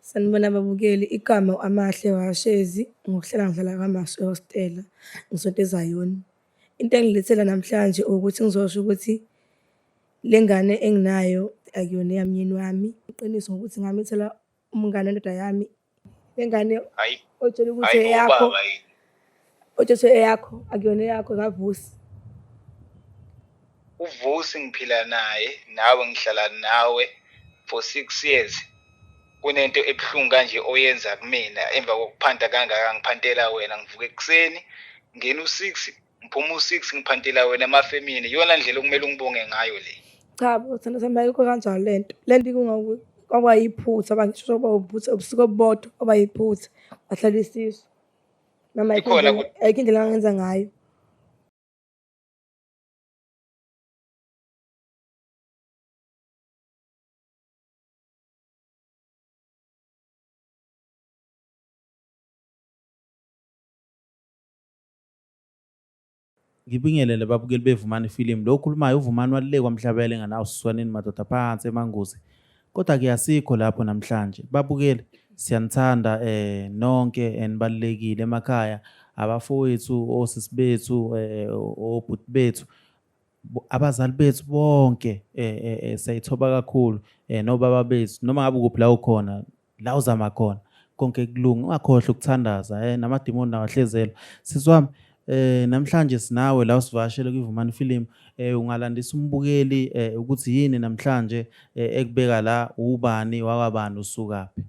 Sanibona babukeli, igama Amahle Washezi ngokuhlala ngihlala KwaMashu ehostela ngisonto eZayoni. Into engilethela namhlanje ukuthi ngizosho ukuthi le ngane enginayo akuyona eyamyeni wami. Iqiniso ngokuthi ngamithela umngane wendoda yami. Le ngane otshela ukuthi eyakho, otshela eyakho akuyona eyakho kaVusi. uVusi ngiphila naye nawe ngihlala nawe for 6 years. Kunento ebuhlungu kanje oyenza kumina emva kokuphanda kangaka ngiphantela wena ngivuka ekuseni ngena u6 ngiphuma u6 ngiphantela wena amafemini iyona ndlela okumele ungibonge ngayo le. Cha bo thina semayikho kanjalo lento kwabayiphutha abangisho soba ubuthi ubusuku obodwa obayiphutha bahlala isisu noma ayikho indlela angenza ngayo. Ngibingelele babukeli bevumani film. Lo khulumayo uvumani walile kwaMhlabele enganawo siswaneni madoda phansi emangozi. Kodwa ke asikho lapho namhlanje. Babukeli siyanithanda nonke enibalekile emakhaya, abafowethu, osisi bethu, obhuti bethu, abazali bethu bonke siyayithoba kakhulu nobaba bethu noma ngabe kuphi la ukhona la uzama khona konke kulunga ungakhohle ukuthandaza namadimoni nawahlezelo siswami. Namhlanje sinawe la usivashele kwivumani film ungalandisa umbukeli ukuthi yini namhlanje ekubeka la ubani wakabani usukaphi.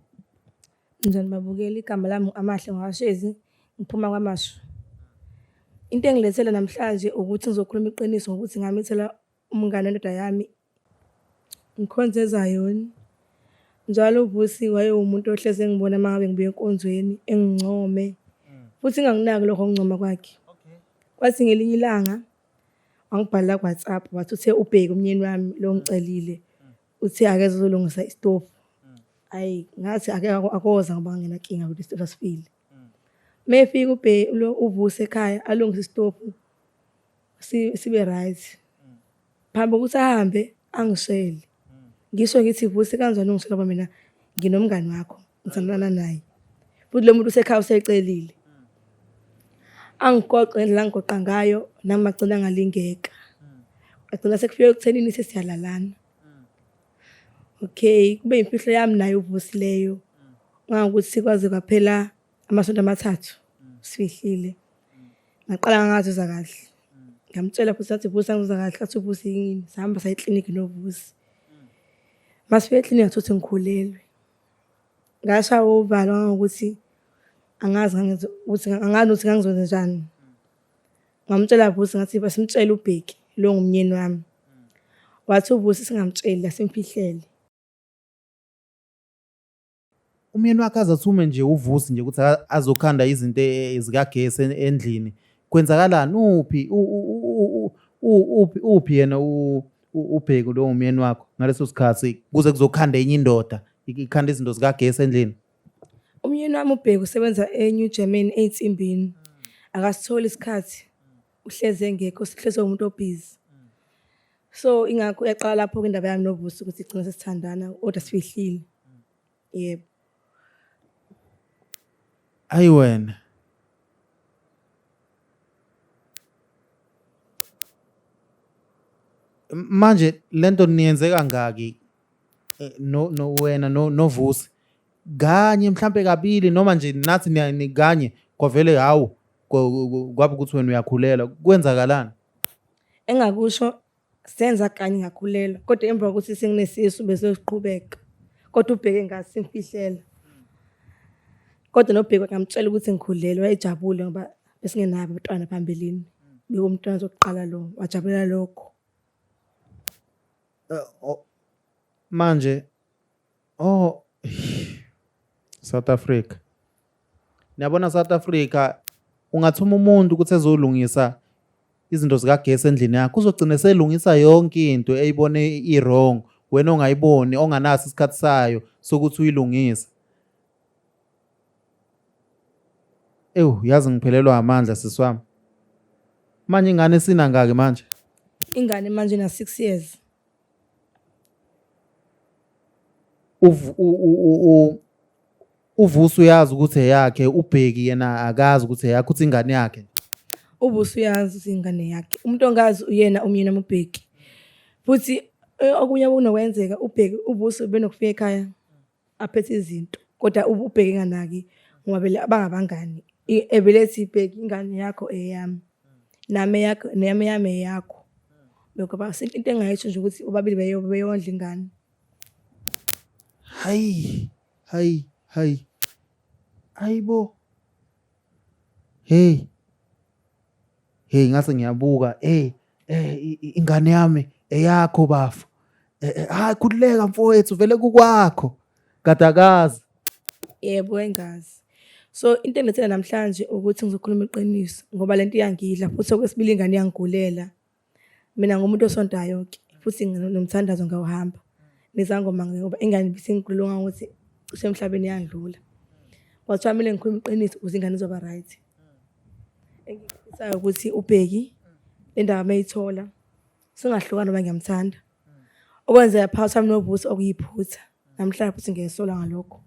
Njani babukeli, igama lami Amahle Washezi ngiphuma KwaMashu. Into engilethela namhlanje ukuthi ngizokhuluma iqiniso ngokuthi ngamithela umngane wendoda yami ngikhonze eZayoni. Njalo uVusi wayewumuntu ohleze engibona mangabe ngibuye enkonzweni engincome futhi nganginaki lokho ngoncoma kwakhe. Kwathi ngelinye ilanga wangibhalela kuWhatsApp wathi uthe ubheke umyeni wami lo ngicelile uthe akeze uzolungisa istove. Hayi ngathi ake akoza ngoba ngina nkinga ukuthi istove asifile. Mefika lo uVusi ekhaya alungisa istove sibe right. Phambi ukuthi ahambe angishele. Ngisho ngithi Vusi kanjani ungishela ngoba mina nginomngane wakho ngithandana naye. Futhi lo muntu usekhaya usecelile. Angigoqe ngendlela ngigoqa ngayo nami magcina ngalingeka. Agcina sekufike ekuthenini sesiyalalana. Okay, kube imfihlo yami naye uVusi leyo. Ngakuthi sikwazi kwaphela amasonto amathathu sifihlile. Ngaqala ngazizwa kahle. Ngamtshela futhi athi Vusi angizwa kahle athi uVusi yini sihamba saya eclinic noVusi. Masifike eclinic ngathi ngikhulelwe. Ngasha uvalo ngokuthi angazi ukuthi ngangizwenza njani. Ngamtshela Vusi ngathi basimtshele ubheki lo ngumyeni wami. Wathi uVusi singamtsheli asimfihlele. Umyeni wakhe azathume nje uVusi nje ukuthi azokhanda izinto ezikagesi endlini. Kwenzakalani uphi yena ubheki lo umyeni wakho ngaleso sikhathi kuze kuzokhanda enye indoda ikhanda izinto zikagesi endlini. Umyeni wami ubheki usebenza eNew Germany einsimbini. Akasitholi isikhathi. Uhleze engekho sihleze umuntu obusy. So ingakho yaqala lapho indaba yami noVusi ukuthi igcina sesithandana kodwa sifihlile. Yebo. Ayi wena. Manje lento niyenze kangaki wena noVusi kanye mhlambe kabili noma nje nathi nikanye kwavele hawo kwabe ukuthi wena uyakhulela kwenzakalani? Engakusho senza kanye ngakhulela kodwa emva kokuthi senginesisu bese siqhubeka kodwa ubheke ngathi simfihlela. Kodwa nobheki ngamtshela ukuthi ngikhulelwe wayejabule ngoba besingenabo abantwana phambilini. Bekumntwana sokuqala lo wajabulela lokho. Manje South Africa. Niyabona South Africa ungathuma umuntu ukuthi ezolungisa izinto zikagesi endlini yakho uzogcina selungisa yonke into eyibone iwrong wena ongayiboni onganaso isikhathi sayo sokuthi uyilungise. Yazi ngiphelelwa amandla siswami. Manje ingane sina ngake manje? Ingane manje na 6 years. uvusa uyazi ukuthi eyakhe, uBheki yena akazi ukuthi eyakhe, uthi ingane yakhe. Ubuso uyazi ukuthi ingane yakhe. Umuntu ongazi uyena umyeni uBheki. Futhi okunye kunokwenzeka uBheki ubuso benokufika ekhaya aphethe izinto. Kodwa uBheki enganaki ngoba vele abangabangani. Ebelethi iBheki ingane yakho eyami. Nami yakho nami yami eyakho. Lokho basinto into engayisho nje ukuthi ubabili beyondla ingane. Hayibo. Hey ngase ngiyabuka. Ingane yami eyakho bafu. Hayi khulileka mfowethu vele kukwakho. Gadakazi. Yebo engazi. So into engilethela namhlanje ukuthi ngizokhuluma iqiniso ngoba lento iyangidla futhi okwesibili ingane yangigulela. Mina ngumuntu osontayo ke futhi nomthandazo ngawuhamba. Nezangoma ngoba ingane bisengigulunga ukuthi usemhlabeni yandlula. Kwathiwa mina ngikhuluma iqiniso ukuze ingane izoba right. Engifisayo ukuthi uBheki le ndaba mayithola singahlukana noma ngiyamthanda. Okwenzeka phakathi kwami nobuso okuyiphutha. Namhlanje futhi ngiyasola ngalokho.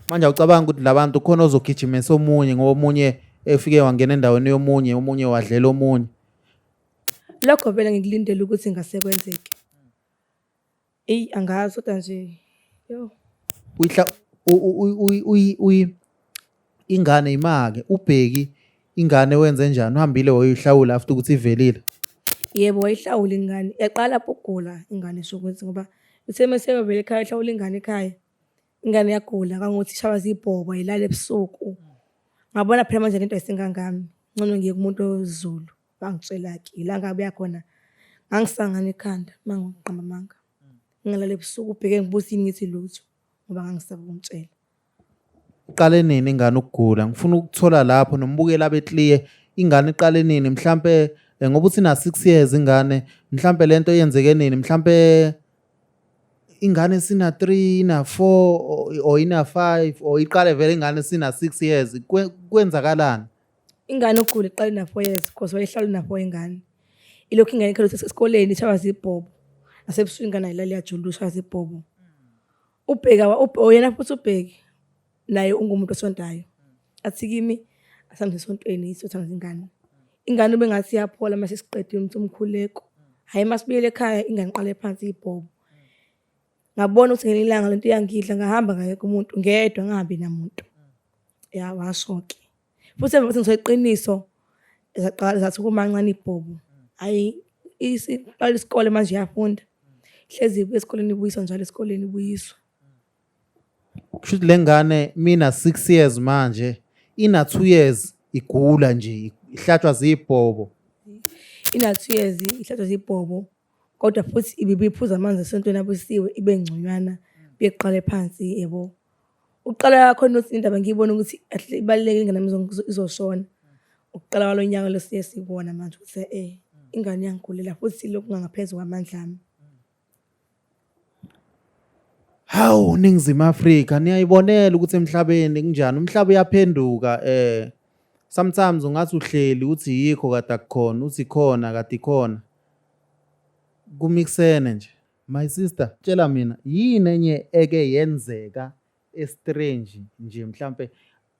Manje ucabanga ukuthi labantu khona ozogijimisa omunye ngoba omunye efike wangena endaweni yomunye, omunye wadlela omunye. Lokho vele ngikulindele ukuthi ngasekwenzeke. Angazi kodwa nje yo. Ingane imake uBheki ingane wenze njani? Uhambile wayihlawula after ukuthi ivelile. Yebo wayihlawula ingane. Yaqala lapho ukugula ingane sokuthi ngoba uthe mase vele ekhaya ihlawula ingane ekhaya. Ingane yagula kangokuthi ishaba zibhobo ayilala ebusuku. Ngabona phela manje lento ayisengangami. Ngcono ngiye kumuntu ozulu. Bangitshela ke la ngabe yakhona. Ngangisangana ekhanda mangiqamba manga. Ngalala ebusuku uBheki ngibuza ngithi lutho ngoba ngangisaba ukumtshela. Iqale nini ingane ukugula? Ngifuna ukuthola lapho nombukela abeclear ingane iqale nini mhlambe ngoba uthi na 6 years ingane mhlambe lento yenzeke nini mhlambe ingane sina 3 ina 4 or ina 5 or iqale vele ingane sina 6 years kwenzakalani? Ingane ukugula iqale na 4 years because wayehlala na 4 ingane. Ilokhu ingane ikhala esikoleni ishaba zibhobo. Nasebusuku ingane ayilali yajulusha zibhobo. uBheki oyena futhi uBheki naye ungumuntu osontayo. Athi kimi asambe esontweni isotha ngizingane. Ingane bengathi yaphola mase siqedile umuntu umkhuleko. Hayi masibuyele ekhaya ingane iqale phansi ibhobo. Ngabona ukuthi ngelilanga lento iyangidla ngahamba ngaye kumuntu ngedwa ngahambi namuntu. Ya washoke. Futhi emva ngizoyiqiniso ezaqala zathi kumancane ibhobo. Hayi isiqala isikole manje yafunda. Hlezi esikoleni ibuyiswa njalo esikoleni ibuyiswa. Kushuthi lengane mina 6 years manje ina 2 years igula nje ihlatshwa zibhobo. Ina 2 years ihlatshwa zibhobo kodwa futhi ibiphuza amanzi esontweni abusiwe ibe ngconywana beqale phansi yebo. Uqala khona ukuthi indaba ngiyibona ukuthi ibalekile ingane izoshona. Uqala kwalonyaka lesiye sibona manje ukuthi ingane yangigulela futhi lokhu ngangaphezulu kwamandla ami. Hawu Ningizimu Afrika niyayibonela ukuthi emhlabeni kunjani umhlaba uyaphenduka sometimes ungathi uhleli uthi yikho kade akukhona uthi khona kade ikhona kumixene nje. My sister tshela mina yini enye eke yenzeka estrange nje mhlambe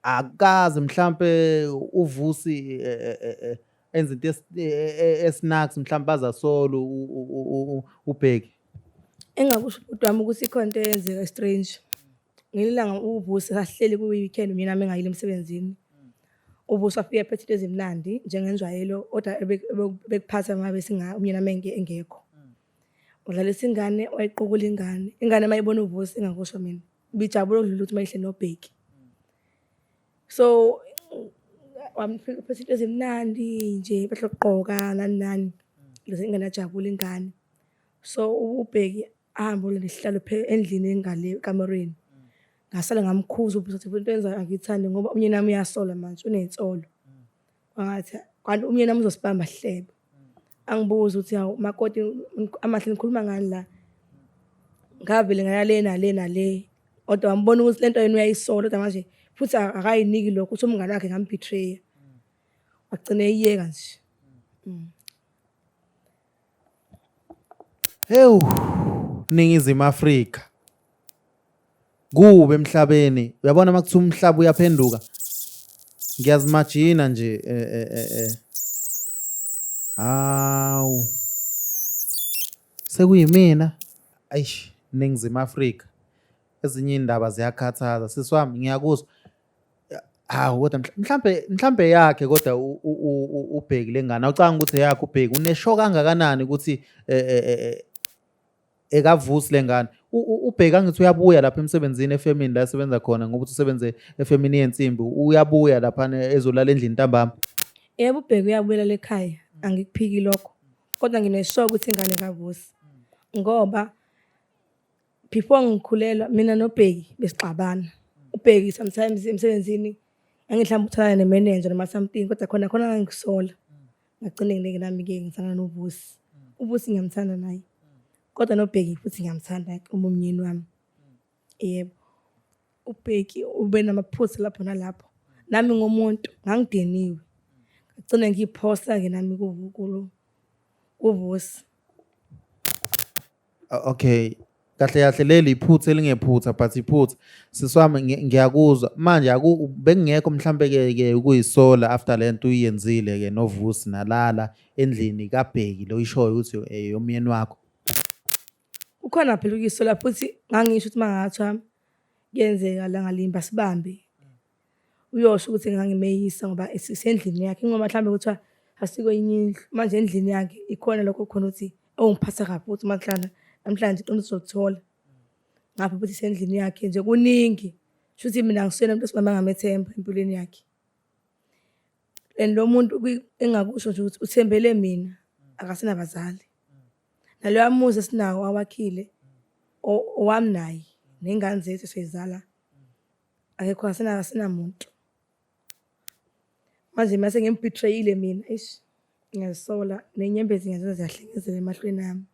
akazi mhlambe uvusi enza into esnacks mhlambe bazasolo uBheki. Engakusho ubhuti wami ukuthi ikhona into eyenzeka strange. Ngelilanga uvusi kahleli ku-weekend mina nami engayile emsebenzini. Uvusi wafika ephethe into ezimnandi njengenjwayelo kodwa bekuphatha ngabe umyeni nami engekho. Udlalisa ingane wayiqukula ingane. Ingane mayibona uvusi engakusho mina. Bijabula ukudlula ukuthi mayihle noBheki. So wamfika ephethe into ezimnandi nje bahloqoqa nani. Lezi ingane yajabula ingane. So uBheki ahamba lesihlalo endlini engale kamereni. Ngasala ngamkhuza ukuthi into enza angithandi ngoba umyeni nami uyasola manje unensolo. Wangathi kanti umyeni nami uzosibamba hlebe. Angibuza ukuthi hawu makoti amahle nikhuluma ngani la. Ngavele ngayale nale. Kodwa wambona ukuthi lento yena uyayisola kodwa manje futhi akayiniki lokho uthi umngane wakhe ngambetray. Wagcina eyiyeka nje. Hewu Ningizimu Afrika Kubi emhlabeni. Uyabona makuthiwa umhlaba uyaphenduka. Ngiyazimagina nje Hawu. Sekuyimina. Ayish, Ningizimu Afrika. Ezinye indaba ziyakhathaza. Sisi wami ngiyakuzwa. Hawu kodwa mhlambe yakhe kodwa ubheki lengane. Awucanga ukuthi yakhe ubheki unesho kangakanani ukuthi ekavusi lengane. Ubheki angithi uyabuya lapha emsebenzini efemini la esebenza khona ngoba usebenze efemini yensimbi. Uyabuya lapha ezolala endlini ntambama. Yebo ubheki uyabuyela ekhaya. Angikuphiki lokho. Kodwa ngineshoka ukuthi ingane kavusi. Ngoba before ngikhulelwa mina nobheki besixabana. Ubheki sometimes emsebenzini angihlambe uthana nemanager noma something kodwa khona ngangisola. Ngagcina ngileke nami-ke ngithanda novusi. Uvusi ngiyamthanda naye. Kodwa nobheki futhi ngiyamthanda umyeni wami. Yebo. Ubheki ube namaphutha lapho nalapho. Nami ngomuntu ngangideniwe. Ngagcina ngiyiphosta-ke nami kuvusi. Okay. Kahle leli iphutha elingephutha but iphutha. Sisi wami ngiyakuzwa. Manje bengingekho mhlambe ke ukuyisola after lento uyenzile ke novusi nalala endlini kaBheki lo ishoyo ukuthi yomyeni wakho. Ukhona phela ukuyisola futhi ngangisho ukuthi mangathiwa kuyenzeka la ngalimba sibambe. Uyosho ukuthi ngangimeyisa ngoba isendlini yakhe ngoba mhlambe kuthiwa asiko indlu manje endlini yakhe ikhona lokho khona ukuthi ongiphatha kabi futhi namhlanje uqonda uzothola. Ngapha futhi isendlini yakhe nje kuningi. Shuthi mina ngiswena umuntu esimama ngamethemba empilweni yakhe. And lo muntu engakusho nje ukuthi uthembele mina akasenabazali. Naloya muzi esinawo awakhile owami naye nengane zethu sezala. Akekho asenamuntu. Manje mase ngimbetrayile mina ngiyazisola nenyembezi ngiyazenza ziyahlengezela emahlweni ami.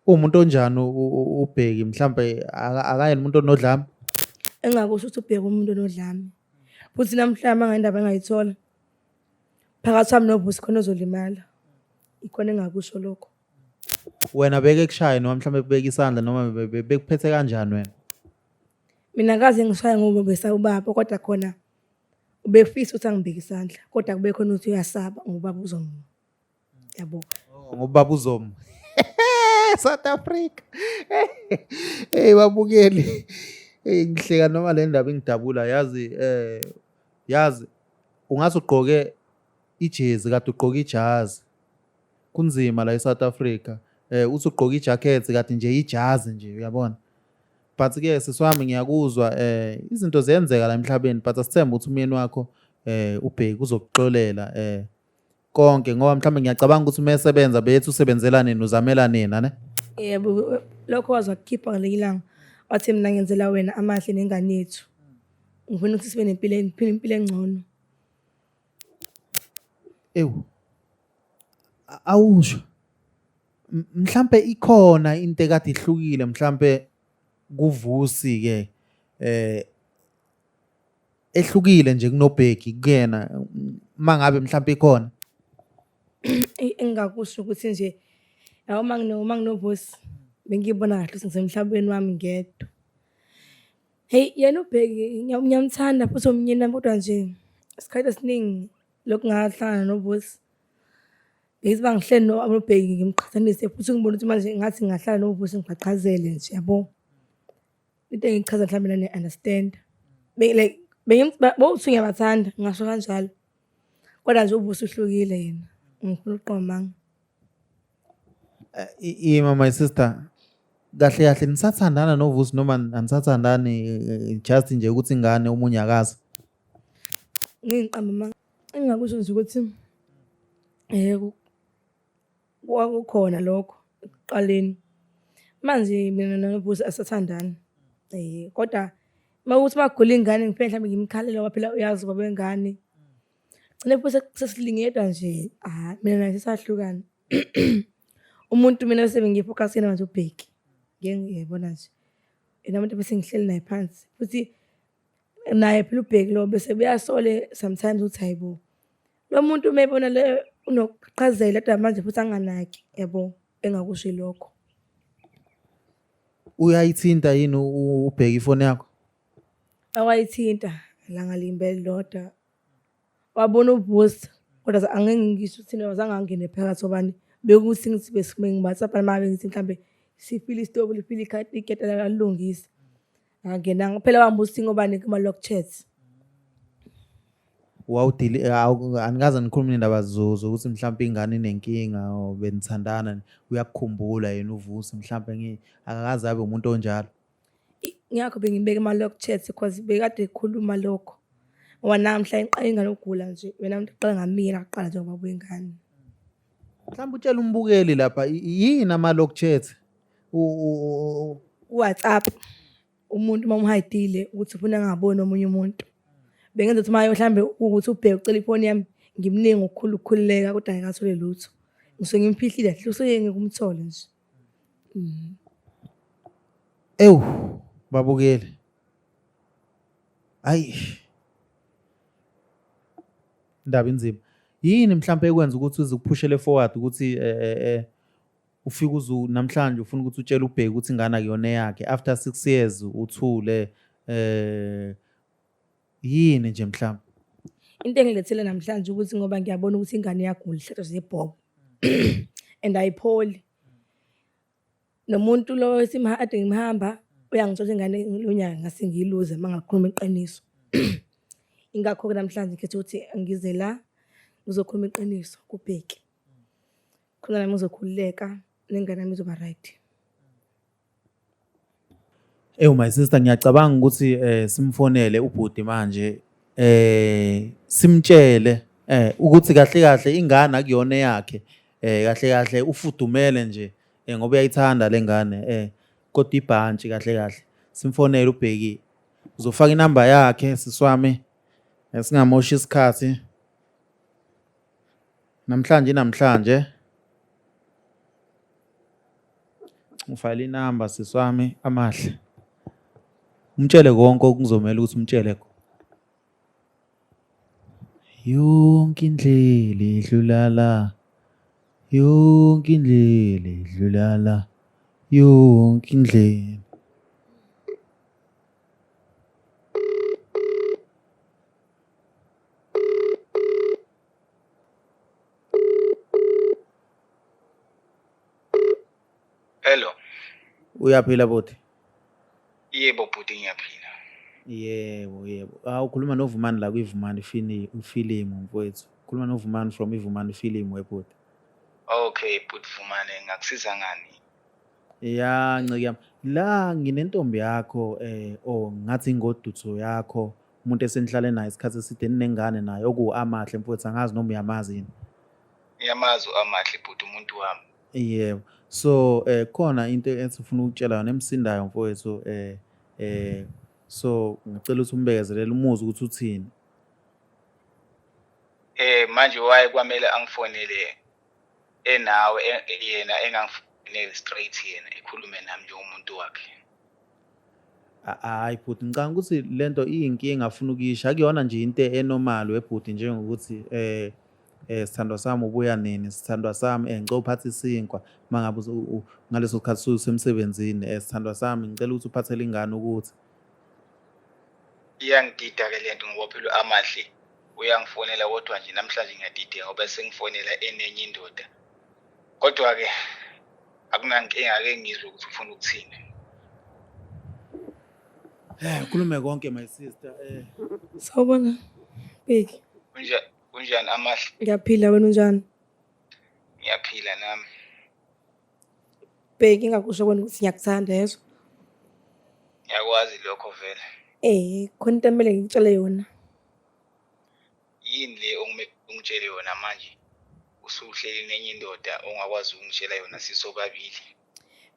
Umuntu onjani ubheki mhlambe akayena umuntu onodlame? Engakusho ukuthi ubheke umuntu onodlame. Futhi namhlanje mangayindaba engayithola phakathi kwami novusi khona ozolimala. Ikhona engakusho lokho. Wena beke kushaya noma mhlambe kubeka isandla noma bekuphethe kanjani wena? Mina akaze ngishaya ngoba besawubaba kodwa khona ubefisa ukuthi angibeke isandla kodwa kube khona ukuthi uyasaba ngoba uzomu. Yabo. Ngobaba uzomu. South Africa. Hey babukeli. Ngihleka noma le ndaba ingidabula yazi ungathi ugqoke ijezi kade ugqoke ijazi. Kunzima la eSouth Africa. Uthi ugqoke ijacket kade nje ijazi nje uyabona. But ke sisiwami ngiyakuzwa izinto ziyenzeka la emhlabeni but asithembe ukuthi umyeni wakho ubheki uzokuxolela konke ngoba mhlawumbe ngiyacabanga ukuthi uma esebenza bethi usebenzela nini uzamela nina ne? Yebo lokho wazakukhipha ngaleli langa wathi mina ngenzela wena amahle nengane yethu. Ngifuna ukuthi sibe impilo engcono. Ewu. Awusho. Mhlambe ikhona into ekade ihlukile mhlambe kuvusi ke ehlukile nje kunobheki kuyena mangabe mhlambe ikhona. Engakusho ukuthi nje yabo manginovusi bengibona kahle ukuthi ngisemhlabeni wami ngedwa. Hey yena ubheki ngiyamthanda futhi umnyeni wami kodwa nje isikhathi esiningi lokhu ngahlangana novusi. Ngiziba ngihleli nobheki ngimqhathanise futhi ngibona ukuthi manje ngathi ngahlala novusi ngibaqhazele nje yabo. Into engichaza mhlawumbe mina ne-understand. Like bowuthi ngiyabathanda ngasho kanjalo. Kodwa nje uvusi uhlukile yena. Ngifuna uqomanga. My sister kahle nisathandana novusi noma anisathandani just nje ukuthi ingane omunye akazi. Ngiqamba engakusho nje ukuthi kukhona lokho ekuqaleni. Manje mina novusi asathandana. Kodwa mawukuthi magula ingane ngifike mhlawumbe ngimkhalela ngoba phela uyazi baba wengane. Gcine futhi sesilingedwa nje mina naye sisahlukana. Umuntu mina bese ngifocus yena manje ubheki. Ngiyabona nje. Umuntu bese ngihleli naye phansi. Futhi naye phela ubheki lo bese uyasole sometimes uthi hayibo. Lo muntu umebona le unokuqhazela kodwa manje futhi anganaki yabo engakusho lokho. Uyayithinta yini ubheka ifoni yakho? Awayithinta langa limbele lodwa. Wabona uvusi kodwa angeke ngisho ukuthi wazange angene phakathi obani bekuthi ngithi bengibathapha manje ngithi mhlambe sifile isitofu lifile ikete lalungisa. Angenanga phela wambuza ngobani kuma lock chats. Anikaze nikhulume indaba zozo ukuthi mhlawumbe ingane inenkinga or benithandana uyakukhumbula yena uvusi mhlawumbe akakaze abe umuntu onjalo. Ngiyakho bengibeka ama lock chats because bekade ekhuluma lokho. Wanamhla ingane ugula nje wena umuntu uqala ngamina aqala nje ngoba wengane. Mhlawumbe utshela umbukeli lapha yini ama lock chat WhatsApp umuntu mamhayidile ukuthi ufuna ngaboni omunye umuntu. Bengenza ukuthi maye mhlambe ukuthi ubheke ucela ifoni yami ngimningi ukukhululeka kodwa ngikathole lutho. Ngisuke ngimfihlile kahle usuke ngikumthola nje. Ewu babukeli. Ayi. Indaba inzima. Yini mhlawumbe ekwenza ukuthi uzikuphushele forward ukuthi ufike namhlanje ufuna ukuthi utshele ubheke ukuthi ingane akuyona yakhe after 6 years uthule yini nje mhlawumbe? Into engilethele namhlanje ukuthi ngoba ngiyabona ukuthi ingane yagula ihlathwa zebhobo and ayipholi. Nomuntu lo ade ngimhamba uyangitshela ingane lonyaka ngase ngiyiluze mangakhuluma iqiniso. Ingakho ke namhlanje ngikhethe ukuthi ngize la ngizokhuluma iqiniso kubheki. Khona nami ngizokhululeka nengane yami izoba right. My sister ngiyacabanga ukuthi simfonele ubhuti manje simtshele ukuthi kahle kahle ingane akuyona yakhe kahle kahle ufudumele nje ngoba uyayithanda lengane kodwa ibhantshi kahle kahle simfonele ubheki uzofaka inamba yakhe siswami singamoshi isikhathi namhlanje ufayile inamba siswami amahle umtshele konke okuzomela ukuthi umtshele ko. Yonke indlela idlula la. Yonke indlela idlula la. Yonke indlela. Hello. Uyaphila bhuti? Yebo bhuti ngiyaphila. Yebo. Ukhuluma noVumani la kwiVumani ifilimu mfowethu. Ukhuluma noVumani from iVumani ifilimu webhuti. Okay bhuti Vumane ngakusiza ngani? Ya ncike yami. La nginentombi yakho ngathi ingodutho yakho umuntu esenihlale naye isikhathi eside ninengane naye okuAmahle mfowethu angazi noma uyamazi yini. Yamazi Amahle bhuti umuntu wami. Yebo. So khona into esifuna ukutshela yona emsindayo mfowethu so ngicela ukuthi umbekezelele umuzi ukuthi uthini. Manje waye kwamele angifonele enawe yena engangifonele straight yena ekhulume nami njengomuntu wakhe. Hayi bhuti ngicanga ukuthi lento iyinkinga afuna ukuyisha akuyona nje into enormal webhuti njengokuthi sithandwa sami ubuya nini sithandwa sami ngicela uphathe isinkwa mangabe ngaleso sikhathi usemsebenzini sithandwa sami ngicela ukuthi uphathele ingane ukuthi Iyangidida ke lento ngoba phela Amahle uyangifonela kodwa nje namhlanje ngiyadideka ngoba sengifonela enenye indoda. Kodwa ke akunankinga ake ngizwe ukuthi ufuna ukuthini. ukhulume konke my sister Sawubona bheki. Unjani Amahle? Ngiyaphila wena unjani? Ngiyaphila nami. Bheki ngakusho kwena ukuthi ngiyakuthanda yezwa. Ngiyakwazi lokho vele. Khona into emele ngitshele yona. Yini le ungitshele yona manje? Usuhleli nenye indoda ongakwazi ukungitshela yona sisobabili.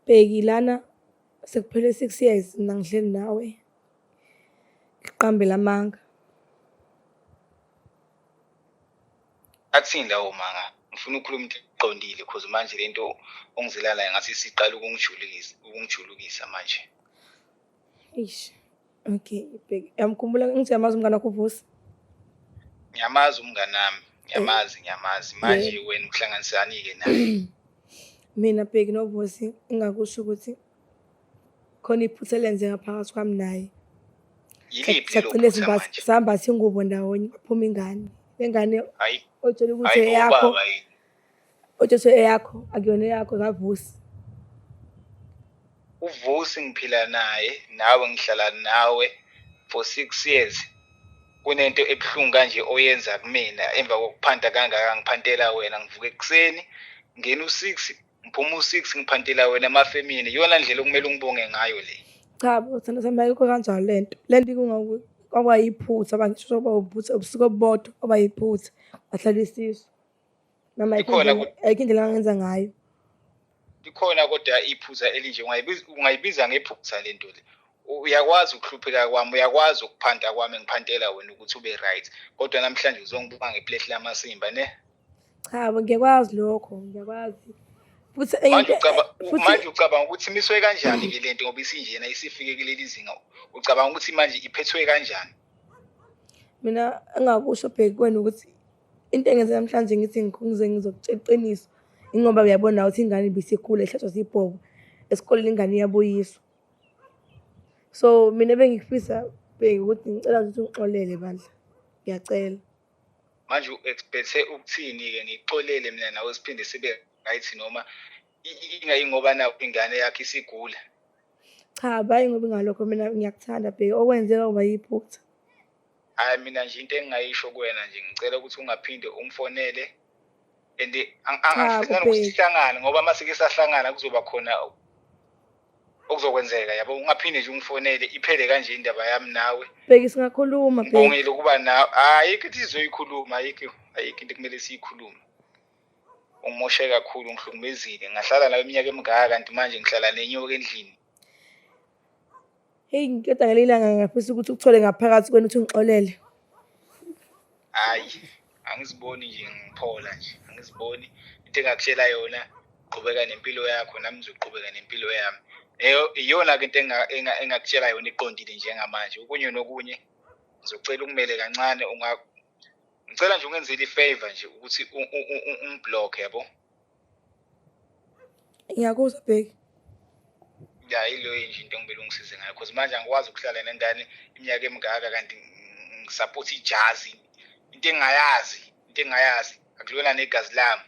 Bheki lana sekuphele 6 years mina ngihleli nawe. Ngiqambe lamanga. Akuthini lawo manga. Ngifuna ukukhuluma into eqondile because manje lento ongizilala ngathi siqala ukungijulukisa manje. Ish. Okay, bheki. Yamkhumbula ngithi yamazi umngane wakho uvusi. Ngiyamazi umngane nami. Ngiyamazi. Manje wena uhlanganisani ke naye? Mina bheki novusi engakusho ukuthi khona iphutha elenze ngaphakathi kwami naye. Yiliphi lelo Sagcina phutha manje? sihamba singubo ndawonye kwaphuma ingane. Le ngane Hayi, otshela ukuthi hayi eyakho, ubaba yini. otshela eyakho akuyona eyakho kavusi. Uvusi ngiphila naye, nawe ngihlala nawe for 6 years. Kunento ebuhlungu kanje oyenza kumina emva kokuphanda kangaka ngiphantela wena ngivuka ekuseni ngena u6 ngiphuma u6 ngiphantela wena amafemini iyona ndlela okumele ungibonge ngayo le. Cha bo thina samayikho kanjalo lento. Lento kwakuyiphutha abangisho soba ubuthi ubusuku obodwa obayiphutha. Bahlala isisu. Noma Ikhona ayikho indlela angenza ngayo. Likhona kodwa iphutha elinje ungayibiza ngephutha lento le. Uyakwazi ukuhlupheka kwami, uyakwazi ukuphanda kwami ngiphantela wena ukuthi ube right. Kodwa namhlanje uzongibuka ngeplethi lamasimba ne. Cha bo ngiyakwazi lokho, ngiyakwazi. Futhi Manje ucabanga ukuthi imiswe kanjani ke lento ngoba isinjena isifike kuleli zinga. Ucabanga ukuthi manje iphethwe kanjani? mina engakusho bheki kwena ukuthi into engenze namhlanje ngithi ngize ngizokutshela iqiniso. Ingoba uyabona ukuthi ingane ibisikhula ihlatshwa sibhobo. Esikoleni ingane iyabuyiswa. So mina bengifisa bheki ukuthi ngicela ukuthi ungixolele bandla. Ngiyacela. Manje u-expecthe ukuthini ke ngixolele mina nawe siphinde sibe right noma ingoba na ingane yakhe isigula. Cha bayi ngoba ngalokho mina ngiyakuthanda bheki okwenzeka ngoba yiphutha. Hayi mina nje into engingayisho kuwena nje ngicela ukuthi ungaphinde umfonele and angifuna ukuthi sihlangane ngoba masike sahlangana kuzoba khona okuzokwenzeka yabo ungaphinde nje ungifonele iphele kanje indaba yami nawe. Bheki singakhuluma bheki. Ngibongile ukuba nawe ayikho into sizoyikhuluma ayikho into kumele siyikhulume. Ungimoshe kakhulu ngihlukumezile ngahlala nawe iminyaka emingaka kanti manje ngihlala nenyoka endlini. Hey ngikeda ngelilanga ngiyafisa ukuthi ukuthole ngaphakathi kwena uthi ngixolele. Hayi angiziboni nje ngiphola nje angiziboni into engakutshela yona uqhubeka nempilo yakho nami ngizoqhubeka nempilo yami. Iyona ke into engakutshela yona iqondile njengamanje okunye nokunye ngizocela ukumele kancane ngicela nje ungenzele ifavor nje ukuthi ungiblock yabo. Ngiyakuzwa bheki. Ya ilo nje into ngibele ungisize ngayo because manje angikwazi ukuhlala nengane iminyaka emingaka kanti ngisupport ijazi into engayazi akulona negazi lami.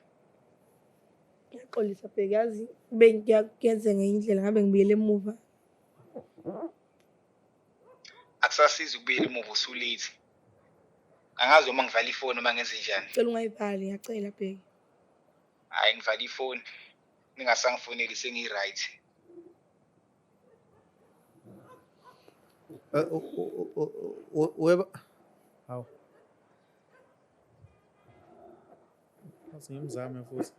Ngiyaxolisa bheki yazi bengiyakuyenza ngeindlela ngabe ngibuyele emuva. Akusasizi ukubuyela emuva usulithi. Angazi uma ngivala ifoni uma ngenze njani. Ngicela ungayivali ngiyacela bheki. Hayi ngivala ifoni ningasangifoneli sengi right. Weba hawu asingimzame futhi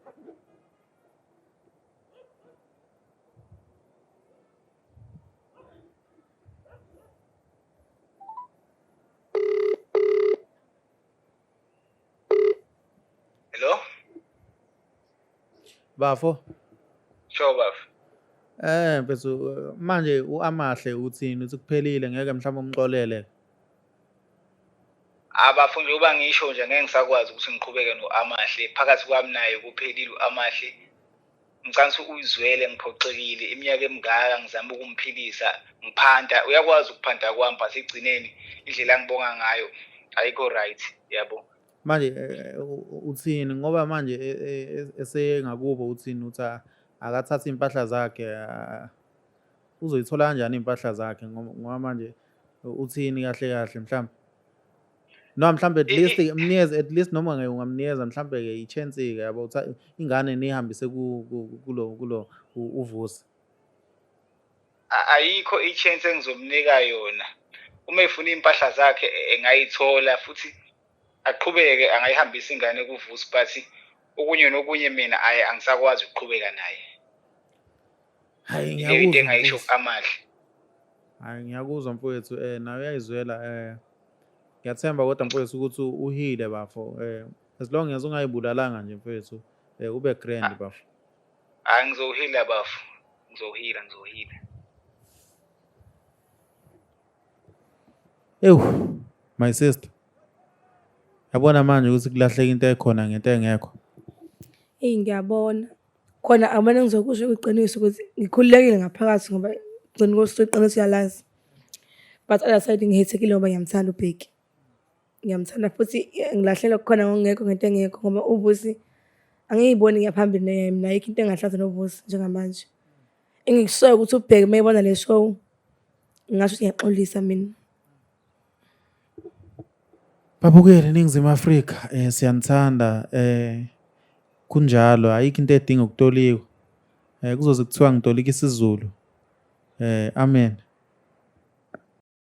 Hello? bafo Sure bafo. mfethu manje uAmahle uthini uthi kuphelile ngeke mhlawumbe umxolele. Abafundi uba ngisho nje ngeke ngisakwazi ukuthi ngiqhubeke noAmahle phakathi kwami naye kuphelile uAmahle. Ngicela uyizwele ngiphoxekile iminyaka emingaka ngizama ukumphilisa ngiphanda uyakwazi ukuphanda kwami but egcineni indlela ngibonga ngayo ayikho right yabo. Manje uthini ngoba manje esengakubo uthini uthi akathatha impahla zakhe uzoyithola kanjani impahla zakhe ngoba manje uthini kahle mhlawumbe noma mhlawumbe at least noma ngeke ungamnikeza mhlawumbe ke ichance ke yabo uthi ingane nihambise kulo uvusi. Ayikho ichance engizomnika yona uma efuna impahla zakhe engayithola futhi aqhubeke angayihambisa ingane kuvusi but okunye nokunye mina angisakwazi ukuqhubeka naye. Hayi ngiyakuzwa into engayisho Amahle. Hayi ngiyakuzwa mfowethu nawe uyayizwela ngiyathemba kodwa mfowethu ukuthi uhile bafo as long as ungayibulalanga nje mfowethu ube grand bafo. Angizohila bafo ngizohila. Ewu my sister yabona manje ukuthi kulahleka into ekhona ngento engekho. Ngiyabona khona amane ngizokusho iqiniso ukuthi ngikhululekile ngaphakathi ngoba ekugcineni kosuku iqiniso uyalazi. But other side ngihethekile ngoba ngiyamthanda uBheki. Ngiyamthanda futhi ngilahlelwa kukhona ngokungekho ngento engekho ngoba uVusi angiyiboni ngiyaphambili naye mina ayikho into engahlaza noVusi njengamanje. Engikusola ukuthi uBheki mayebona le show ngingasho ukuthi ngiyaxolisa mina. Babukeli eNingizimu Afrika, siyanithanda, kunjalo ayikho into edinga ukutolikwa. Kuzoze kuthiwa ngitolika isiZulu. Amen.